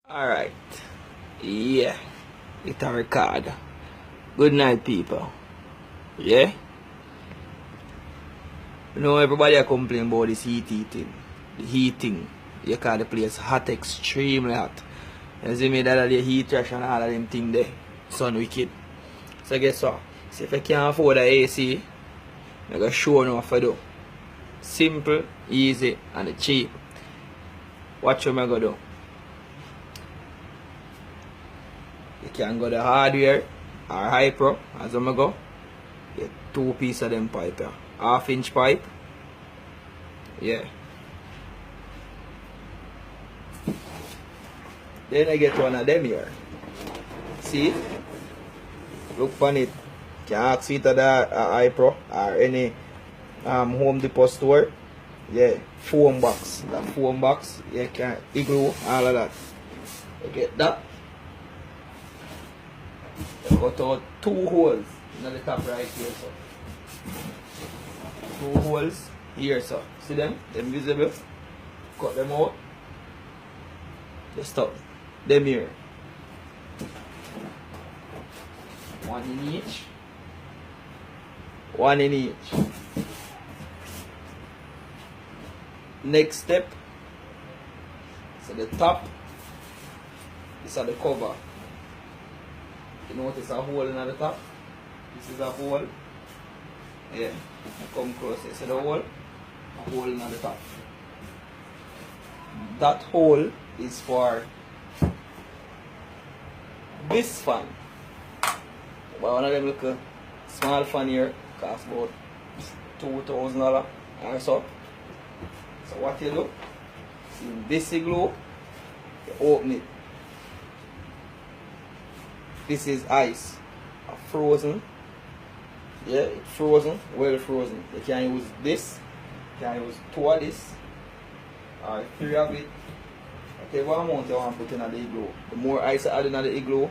Alright. Yeah. It a record. Good night, people. Yeah? You know, everybody are complaining about this heating. The heating. You call the place hot, extremely hot. You see me that the heat trash and all of them thing there. Sun wicked. So guess what? So if you can't afford the AC, I'm going to show you what to do. Simple, easy, and cheap. Watch what I'm going to do. You can go to hardware or Hypro, as I'm go. Get 2 pieces of them pipe here. 1/2 inch pipe. Yeah. Then I get one of them here. See? Look on it. You can ask it at the Hypro or any Home Depot store. Yeah. Foam box. That foam box. You can igloo, all of that. You get that. You cut out 2 holes in the top right here, so 2 holes here, so see them? Them visible. Cut them out. Just stop them here. 1 in each. 1 in each. Next step. So the top. This is the cover. You notice a hole in the top? This is a hole. Yeah. Come close. You see the hole? A hole in the top. That hole is for this fan. But one of them little small fan here costs about $2,000 or so. So what you do? In this igloo, you open it. This is ice, frozen. Yeah, it's frozen, well frozen. You can use this, you can use 2 of this, or 3 of it. Whatever amount you want to put in the igloo. The more ice you add in the igloo,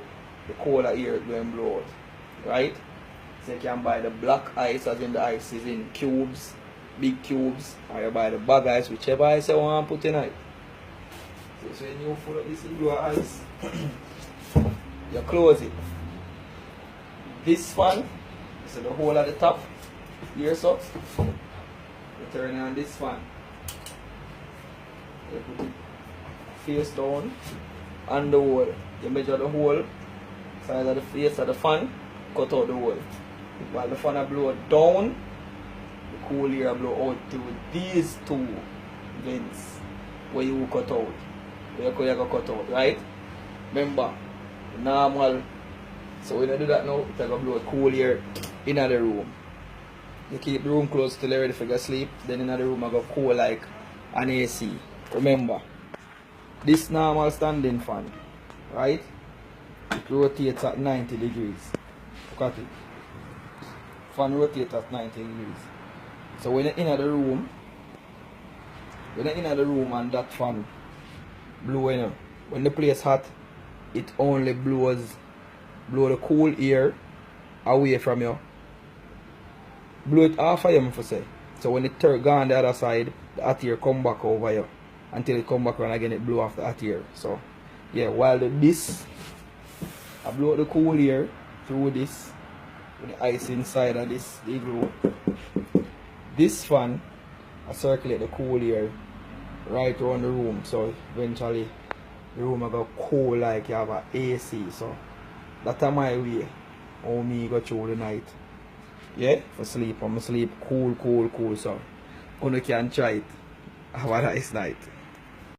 the colder air it will blow out. Right? So you can buy the black ice, as in the ice is in cubes, big cubes, or you buy the bag ice, whichever ice you want to put in it. So when you fill up this igloo ice, you close it. This fan, so the hole at the top, here so, you turn on this fan. You put it face down on the hole. You measure the hole, size of the face of the fan, cut out the hole. While the fan blow down, the cool air blow out through these 2 vents where you cut out. Where you go cut out, right? Remember, normal. So when you do that now, it's going to blow cool air in the room. You keep the room closed till you're ready for go sleep. Then in the room I go cool like an AC. Remember, this normal standing fan, right? It rotates at 90 degrees. Look at it. Fan rotates at 90 degrees. So when you're in the room, and that fan blowing, when the place hot, it only blow the cool air away from you. Blow it off of you, for say. So when it turn gone the other side, the hot air come back over you. Until it come back around again, it blow off the hot air. So yeah, while this I blow the cool air through this with the ice inside of this igloo. This fan I circulate the cool air right around the room, so eventually the room will go cool like you have an AC. So that's my way how me go through the night. Yeah, for sleep. I'm sleep cool. So you can try it. Have a nice night.